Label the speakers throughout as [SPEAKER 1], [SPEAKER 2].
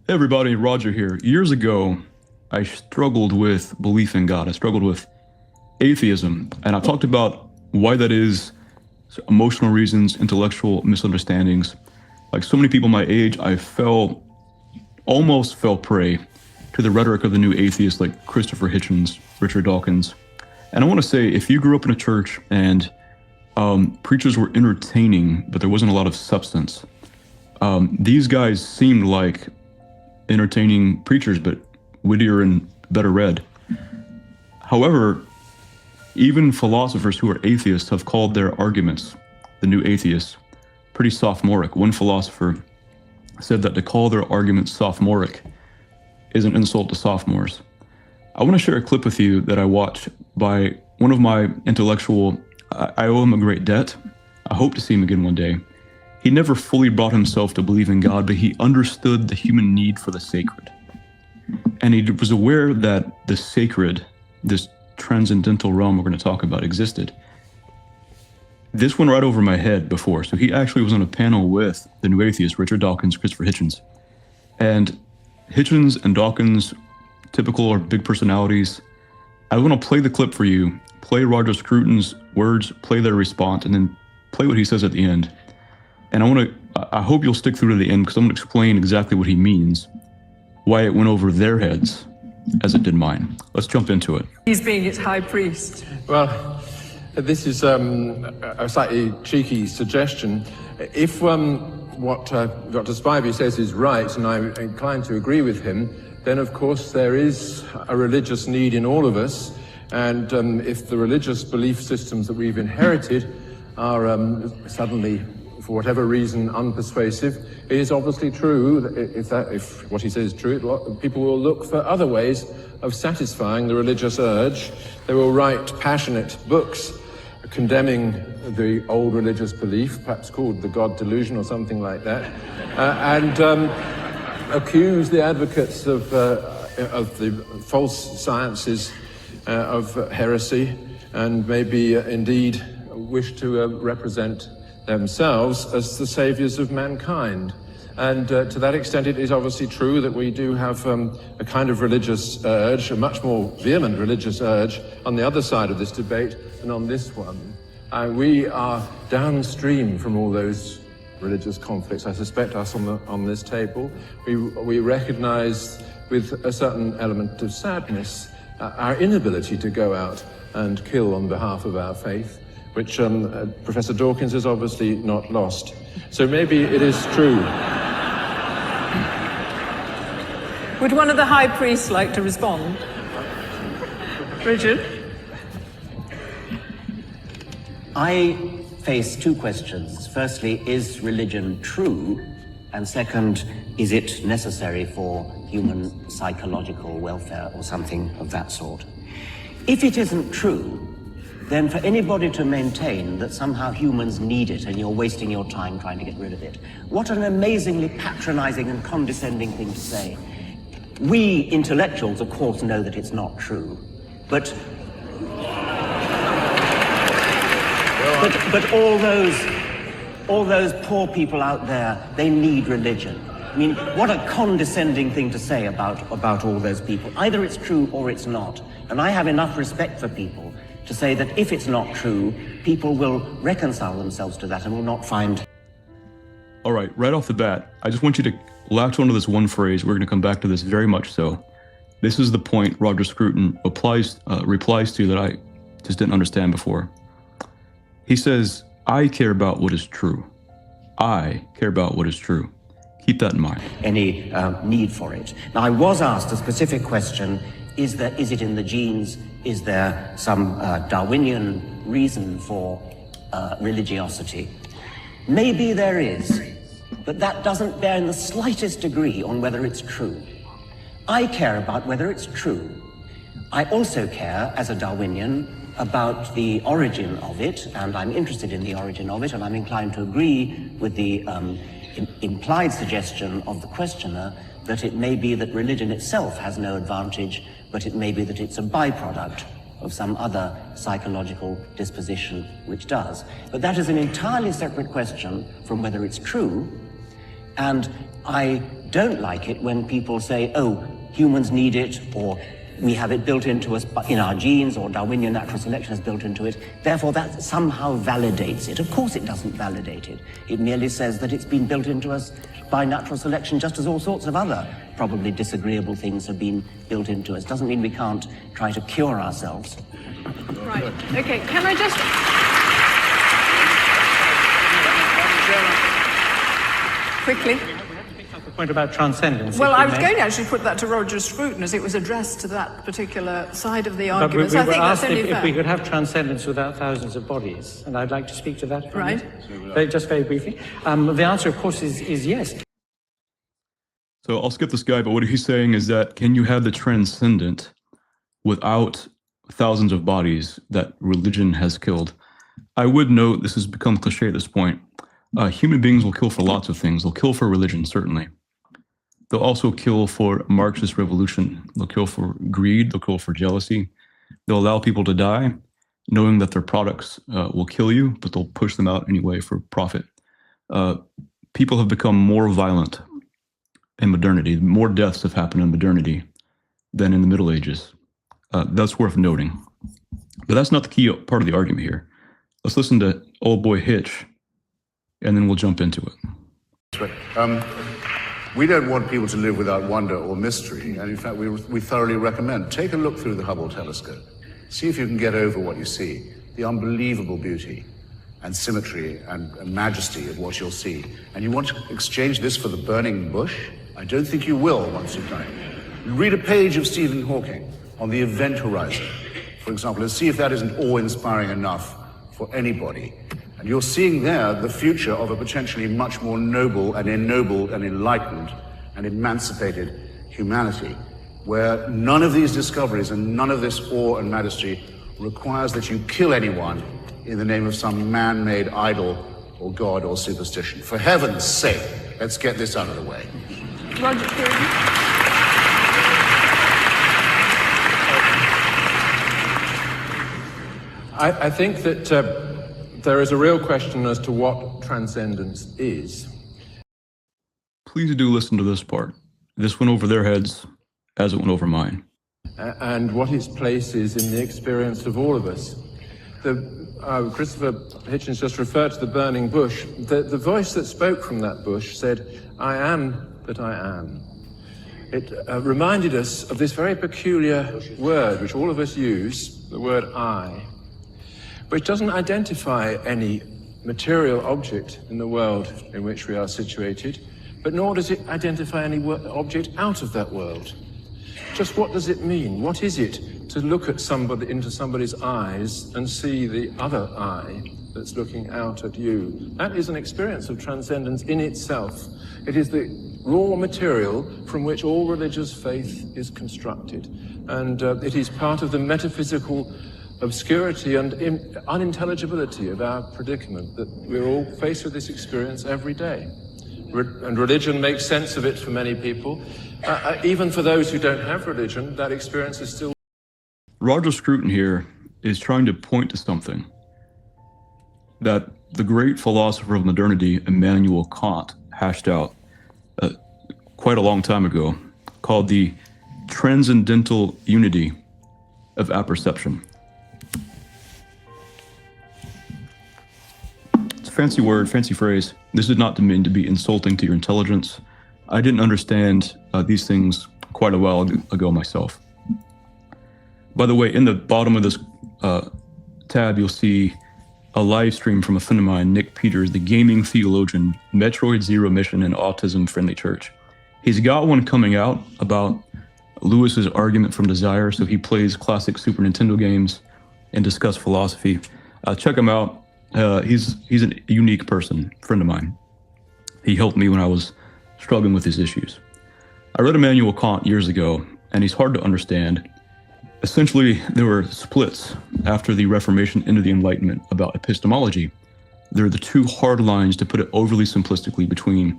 [SPEAKER 1] Hey everybody, Roger here. Years ago, I struggled with belief in God. I struggled with atheism, and I talked about why that is, emotional reasons, intellectual misunderstandings. Like so many people my age, I almost fell prey to the rhetoric of the new atheists like Christopher Hitchens, Richard Dawkins. And I want to say, if you grew up in a church and preachers were entertaining, but there wasn't a lot of substance, these guys seemed like entertaining preachers, but wittier and better read. However, even philosophers who are atheists have called their arguments, the new atheists, pretty sophomoric. One philosopher said that to call their arguments sophomoric is an insult to sophomores. I want to share a clip with you that I watched by one of my intellectual, I owe him a great debt. I hope to see him again one day. He never fully brought himself to believe in God, but he understood the human need for the sacred. And he was aware that the sacred, this transcendental realm we're going to talk about, existed. This went right over my head before. So he actually was on a panel with the new atheists, Richard Dawkins, Christopher Hitchens. And Hitchens and Dawkins, typical or big personalities. I want to play the clip for you, play Roger Scruton's words, play their response, and then play what he says at the end. And I hope you'll stick through to the end, because I'm going to explain exactly what he means, why it went over their heads as it did mine. Let's jump into it.
[SPEAKER 2] He's being its high priest.
[SPEAKER 3] Well, this is a slightly cheeky suggestion. If what Dr. Spivey says is right, and I'm inclined to agree with him, then of course there is a religious need in all of us. And if the religious belief systems that we've inherited are suddenly, for whatever reason, unpersuasive, it is obviously true that if what he says is true, people will look for other ways of satisfying the religious urge. They will write passionate books condemning the old religious belief, perhaps called the God delusion or something like that, and accuse the advocates of the false sciences of heresy, and maybe indeed wish to represent themselves as the saviors of mankind. And to that extent, it is obviously true that we do have a kind of religious urge, a much more vehement religious urge, on the other side of this debate than on this one. We are downstream from all those religious conflicts. I suspect us on this table. We recognize with a certain element of sadness our inability to go out and kill on behalf of our faith, which Professor Dawkins has obviously not lost. So maybe it is true.
[SPEAKER 2] Would one of the high priests like to respond? Richard?
[SPEAKER 4] I face two questions. Firstly, is religion true? And second, is it necessary for human psychological welfare or something of that sort? If it isn't true, then for anybody to maintain that somehow humans need it and you're wasting your time trying to get rid of it, what an amazingly patronizing and condescending thing to say. We intellectuals, of course, know that it's not true, but all those poor people out there, they need religion. I mean, what a condescending thing to say about all those people. Either it's true or it's not. And I have enough respect for people to say that if it's not true, people will reconcile themselves to that and will not find...
[SPEAKER 1] All right off the bat, I just want you to latch onto this one phrase. We're going to come back to this very much so. This is the point Roger Scruton replies to that I just didn't understand before. He says, I care about what is true. I care about what is true. Keep that in mind.
[SPEAKER 4] Any need for it. Now, I was asked a specific question, is it in the genes? Is there some Darwinian reason for religiosity? Maybe there is, but that doesn't bear in the slightest degree on whether it's true. I care about whether it's true. I also care, as a Darwinian, about the origin of it, and I'm interested in the origin of it, and I'm inclined to agree with the implied suggestion of the questioner that it may be that religion itself has no advantage, but it may be that it's a byproduct of some other psychological disposition which does. But that is an entirely separate question from whether it's true, and I don't like it when people say, oh, humans need it, or we have it built into us in our genes, or Darwinian natural selection is built into it. Therefore, that somehow validates it. Of course it doesn't validate it. It merely says that it's been built into us by natural selection, just as all sorts of other probably disagreeable things have been built into us. Doesn't mean we can't try to cure ourselves.
[SPEAKER 2] Right. Okay, can I just... Quickly.
[SPEAKER 5] The point about transcendence.
[SPEAKER 2] Well, I was going to actually put that to Roger Scruton as it was addressed to that particular side of the
[SPEAKER 5] But
[SPEAKER 2] argument.
[SPEAKER 5] we
[SPEAKER 2] So I
[SPEAKER 5] were
[SPEAKER 2] think that's
[SPEAKER 5] asked
[SPEAKER 2] only
[SPEAKER 5] if
[SPEAKER 2] fair.
[SPEAKER 5] we could have transcendence without thousands of bodies, and I'd like to speak to that. if I
[SPEAKER 2] Right.
[SPEAKER 5] may. Just very briefly. The answer, of course, is yes.
[SPEAKER 1] So I'll skip this guy, but what he's saying is that can you have the transcendent without thousands of bodies that religion has killed? I would note, this has become cliche at this point, human beings will kill for lots of things. They'll kill for religion, certainly. They'll also kill for Marxist revolution. They'll kill for greed. They'll kill for jealousy. They'll allow people to die, knowing that their products will kill you, but they'll push them out anyway for profit. People have become more violent in modernity. More deaths have happened in modernity than in the Middle Ages. That's worth noting. But that's not the key part of the argument here. Let's listen to old boy Hitch, and then we'll jump into it.
[SPEAKER 6] We don't want people to live without wonder or mystery, and in fact we thoroughly recommend, take a look through the Hubble telescope. See if you can get over what you see, the unbelievable beauty and symmetry and majesty of what you'll see. And you want to exchange this for the burning bush? I don't think you will once you've done it. Read a page of Stephen Hawking on the event horizon, for example, and see if that isn't awe-inspiring enough for anybody. And you're seeing there the future of a potentially much more noble and ennobled and enlightened and emancipated humanity, where none of these discoveries and none of this awe and majesty requires that you kill anyone in the name of some man-made idol or god or superstition. For heaven's sake, let's get this out of the way.
[SPEAKER 2] Roger Scruton.
[SPEAKER 3] I think that there is a real question as to what transcendence is.
[SPEAKER 1] Please do listen to this part. This went over their heads as it went over mine.
[SPEAKER 3] And what its place is in the experience of all of us. Christopher Hitchens just referred to the burning bush. The voice that spoke from that bush said, "I am that I am." It reminded us of this very peculiar word which all of us use, the word I, which doesn't identify any material object in the world in which we are situated, but nor does it identify any object out of that world. Just what does it mean? What is it to look at somebody, into somebody's eyes, and see the other eye that's looking out at you? That is an experience of transcendence in itself. It is the raw material from which all religious faith is constructed. And it is part of the metaphysical obscurity and unintelligibility of our predicament, that we're all faced with this experience every day. And religion makes sense of it for many people. Even for those who don't have religion, that experience is still...
[SPEAKER 1] Roger Scruton here is trying to point to something that the great philosopher of modernity, Immanuel Kant, hashed out quite a long time ago, called the transcendental unity of apperception. It's a fancy word, fancy phrase. This is not meant to be insulting to your intelligence. I didn't understand these things quite a while ago myself. By the way, in the bottom of this tab, you'll see a live stream from a friend of mine, Nick Peters, the gaming theologian, Metroid Zero Mission and Autism Friendly Church. He's got one coming out about Lewis's argument from desire, so he plays classic Super Nintendo games and discuss philosophy. Check him out. He's a unique person, friend of mine. He helped me when I was struggling with these issues. I read Immanuel Kant years ago, and he's hard to understand. Essentially, there were splits after the Reformation into the Enlightenment about epistemology. There are the two hard lines, to put it overly simplistically, between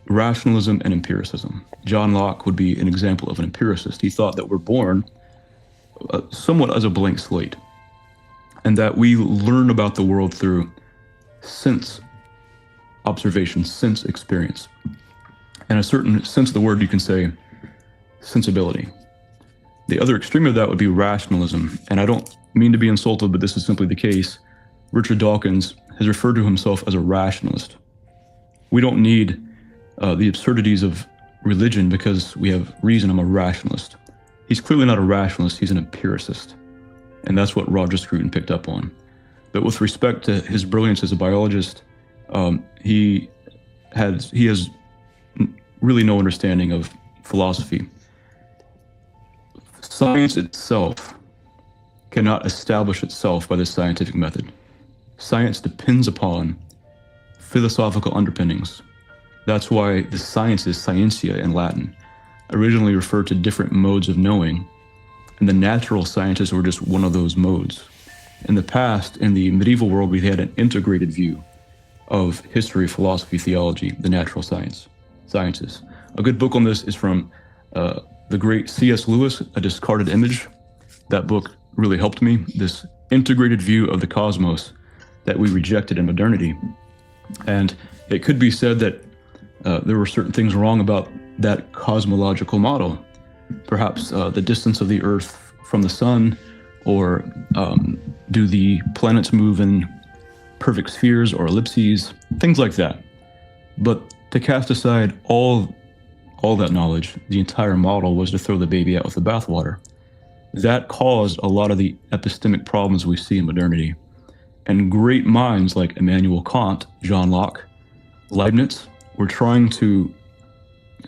[SPEAKER 1] rationalism and empiricism. John Locke would be an example of an empiricist. He thought that we're born somewhat as a blank slate, and that we learn about the world through sense observation, sense experience. In a certain sense of the word, you can say sensibility. The other extreme of that would be rationalism. And I don't mean to be insulted, but this is simply the case. Richard Dawkins has referred to himself as a rationalist. We don't need the absurdities of religion because we have reason. I'm a rationalist. He's clearly not a rationalist, he's an empiricist. And that's what Roger Scruton picked up on. But with respect to his brilliance as a biologist, he has really no understanding of philosophy. Science itself cannot establish itself by the scientific method. Science depends upon philosophical underpinnings. That's why the sciences, scientia in Latin, originally referred to different modes of knowing, and the natural sciences were just one of those modes. In the past, in the medieval world, we had an integrated view of history, philosophy, theology, the natural sciences. A good book on this is from the great C.S. Lewis, A Discarded Image. That book really helped me. This integrated view of the cosmos that we rejected in modernity. And it could be said that there were certain things wrong about that cosmological model. Perhaps the distance of the Earth from the sun, or do the planets move in perfect spheres or ellipses, things like that. But to cast aside all that knowledge, the entire model was to throw the baby out with the bathwater. That caused a lot of the epistemic problems we see in modernity. And great minds like Immanuel Kant, John Locke, Leibniz were trying to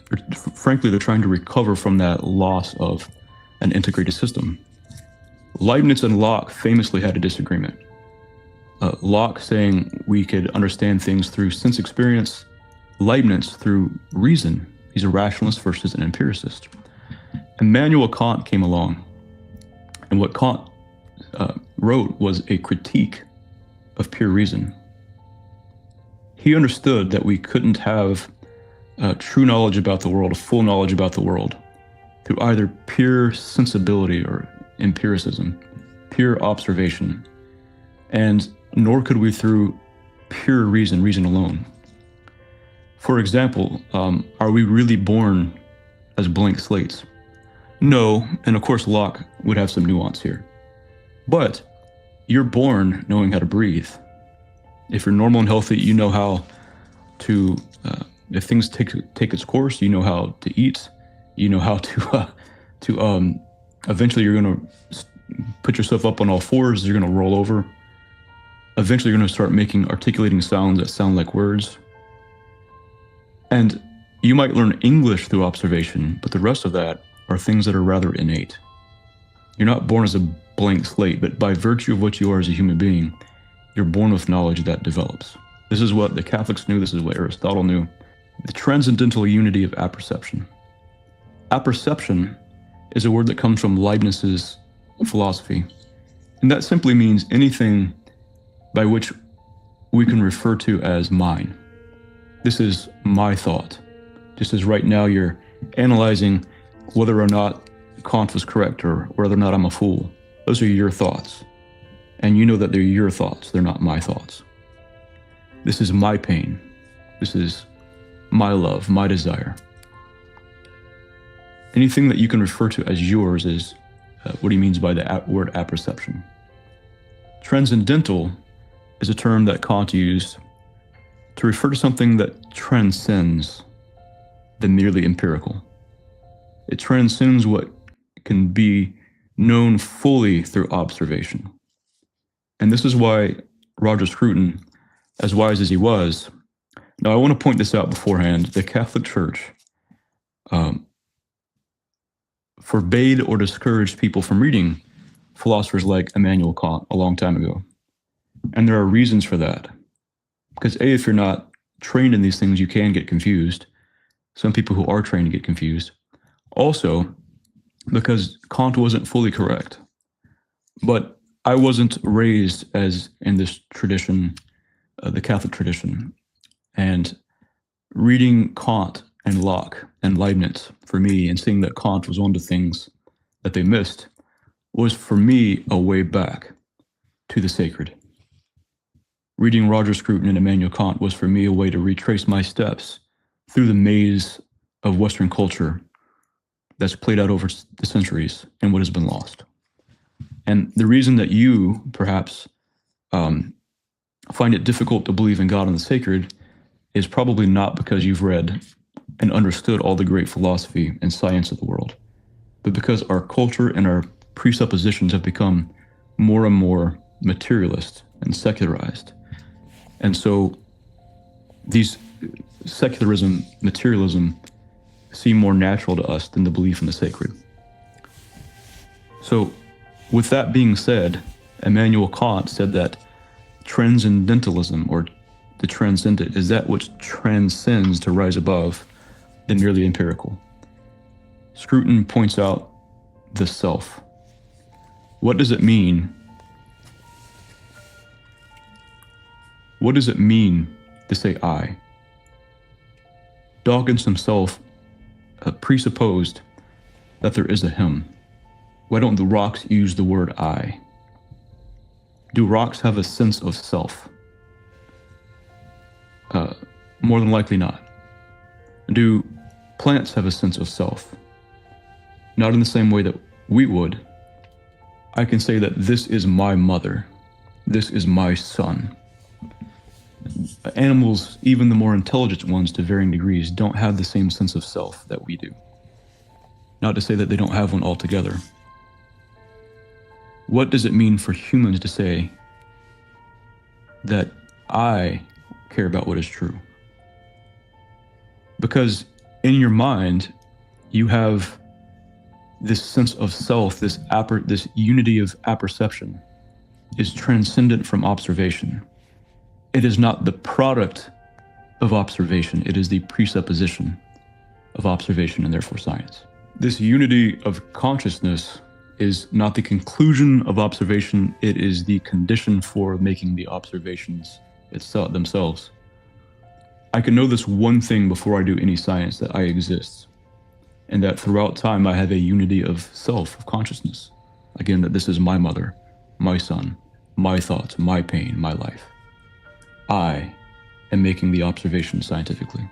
[SPEAKER 1] recover from that loss of an integrated system. Leibniz and Locke famously had a disagreement. Locke saying we could understand things through sense experience, Leibniz through reason. He's a rationalist versus an empiricist. Immanuel Kant came along, and what Kant wrote was a critique of pure reason. He understood that we couldn't have true knowledge about the world, a full knowledge about the world, through either pure sensibility or empiricism, pure observation, and nor could we through pure reason alone. For example, are we really born as blank slates? No, and of course Locke would have some nuance here. But you're born knowing how to breathe. If you're normal and healthy, you know how to, if things take its course, you know how to eat, you know how to eventually you're going to put yourself up on all fours, you're going to roll over. Eventually you're going to start articulating sounds that sound like words. And you might learn English through observation, but the rest of that are things that are rather innate. You're not born as a blank slate, but by virtue of what you are as a human being, you're born with knowledge that develops. This is what the Catholics knew, this is what Aristotle knew. The transcendental unity of apperception. Apperception is a word that comes from Leibniz's philosophy, and that simply means anything by which we can refer to as mine. This is my thought. Just as right now you're analyzing whether or not Kant was correct or whether or not I'm a fool. Those are your thoughts. And you know that they're your thoughts, they're not my thoughts. This is my pain. This is my love, my desire. Anything that you can refer to as yours is what he means by the word apperception. Transcendental is a term that Kant used to refer to something that transcends the merely empirical. It transcends what can be known fully through observation. And this is why Roger Scruton, as wise as he was, now I want to point this out beforehand, the Catholic Church forbade or discouraged people from reading philosophers like Immanuel Kant a long time ago. And there are reasons for that. Because A, if you're not trained in these things, you can get confused. Some people who are trained get confused. Also, because Kant wasn't fully correct. But I wasn't raised as in this tradition, the Catholic tradition. And reading Kant and Locke and Leibniz for me, and seeing that Kant was onto things that they missed, was for me a way back to the sacred. Reading Roger Scruton and Immanuel Kant was for me a way to retrace my steps through the maze of Western culture that's played out over the centuries and what has been lost. And the reason that you perhaps find it difficult to believe in God and the sacred is probably not because you've read and understood all the great philosophy and science of the world, but because our culture and our presuppositions have become more and more materialist and secularized. And so these secularism, materialism seem more natural to us than the belief in the sacred. So with that being said, Immanuel Kant said that transcendentalism, or the transcendent, is that which transcends to rise above the merely empirical. Scruton points out the self. What does it mean? What does it mean to say I? Dawkins himself presupposed that there is a him. Why don't the rocks use the word I? Do rocks have a sense of self? More than likely not. Do plants have a sense of self? Not in the same way that we would. I can say that this is my mother. This is my son. Animals, even the more intelligent ones to varying degrees, don't have the same sense of self that we do. Not to say that they don't have one altogether. What does it mean for humans to say that I care about what is true? Because in your mind, you have this sense of self, this unity of apperception is transcendent from observation. It is not the product of observation, it is the presupposition of observation and therefore science. This unity of consciousness is not the conclusion of observation, it is the condition for making the observations themselves. I can know this one thing before I do any science, that I exist, and that throughout time I have a unity of self, of consciousness. Again, that this is my mother, my son, my thoughts, my pain, my life. I am making the observation scientifically.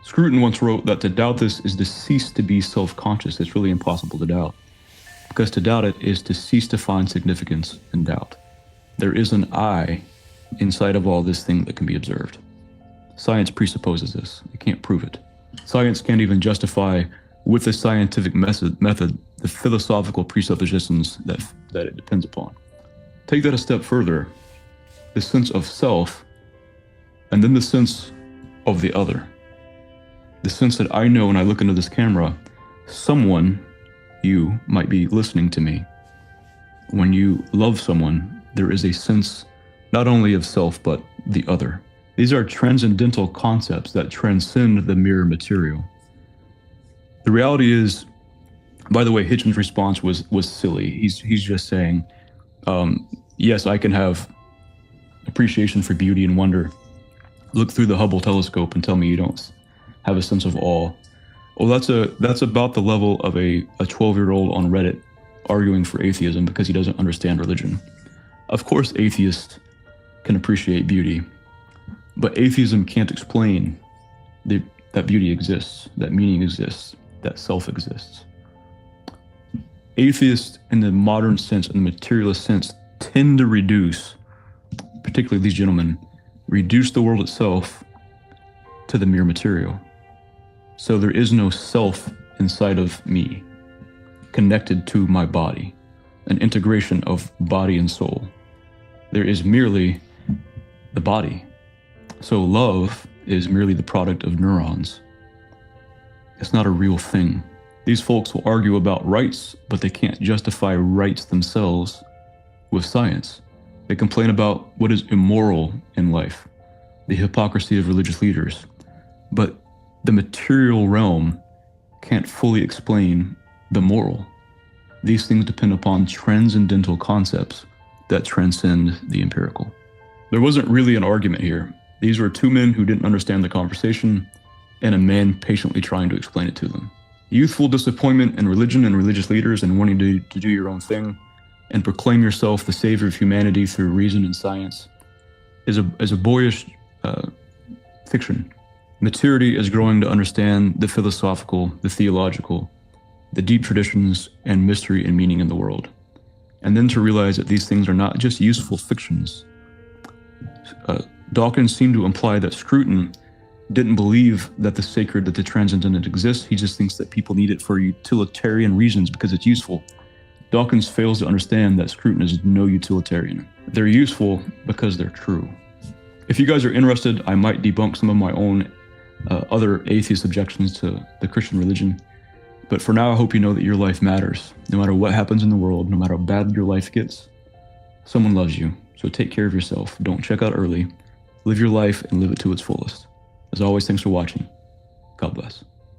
[SPEAKER 1] Scruton once wrote that to doubt this is to cease to be self-conscious. It's really impossible to doubt, because to doubt it is to cease to find significance in doubt. There is an I inside of all this thing that can be observed. Science presupposes this. It can't prove it. Science can't even justify with the scientific method the philosophical presuppositions that it depends upon. Take that a step further, the sense of self, and then the sense of the other. The sense that I know when I look into this camera, someone, you, might be listening to me. When you love someone, there is a sense not only of self, but the other. These are transcendental concepts that transcend the mere material. The reality is, by the way, Hitchens' response was silly. He's just saying, yes, I can have appreciation for beauty and wonder. Look through the Hubble telescope and tell me you don't have a sense of awe. Well, that's about the level of a 12-year-old on Reddit arguing for atheism because he doesn't understand religion. Of course, atheists can appreciate beauty, but atheism can't explain that beauty exists, that meaning exists, that self exists. Atheists in the modern sense, in the materialist sense, tend to reduce, particularly these gentlemen, reduce the world itself to the mere material. So there is no self inside of me, connected to my body, an integration of body and soul. There is merely the body. So love is merely the product of neurons. It's not a real thing. These folks will argue about rights, but they can't justify rights themselves with science. They complain about what is immoral in life, the hypocrisy of religious leaders. But the material realm can't fully explain the moral. These things depend upon transcendental concepts that transcend the empirical. There wasn't really an argument here. These were two men who didn't understand the conversation and a man patiently trying to explain it to them. Youthful disappointment in religion and religious leaders and wanting to do your own thing and proclaim yourself the savior of humanity through reason and science is a boyish fiction. Maturity is growing to understand the philosophical, the theological, the deep traditions and mystery and meaning in the world. And then to realize that these things are not just useful fictions. Dawkins seemed to imply that Scruton didn't believe that the sacred, that the transcendent exists. He just thinks that people need it for utilitarian reasons because it's useful. Dawkins fails to understand that Scruton is no utilitarian. They're useful because they're true. If you guys are interested, I might debunk some of my own other atheist objections to the Christian religion. But for now, I hope you know that your life matters. No matter what happens in the world, no matter how bad your life gets, someone loves you. So take care of yourself. Don't check out early. Live your life and live it to its fullest. As always, thanks for watching. God bless.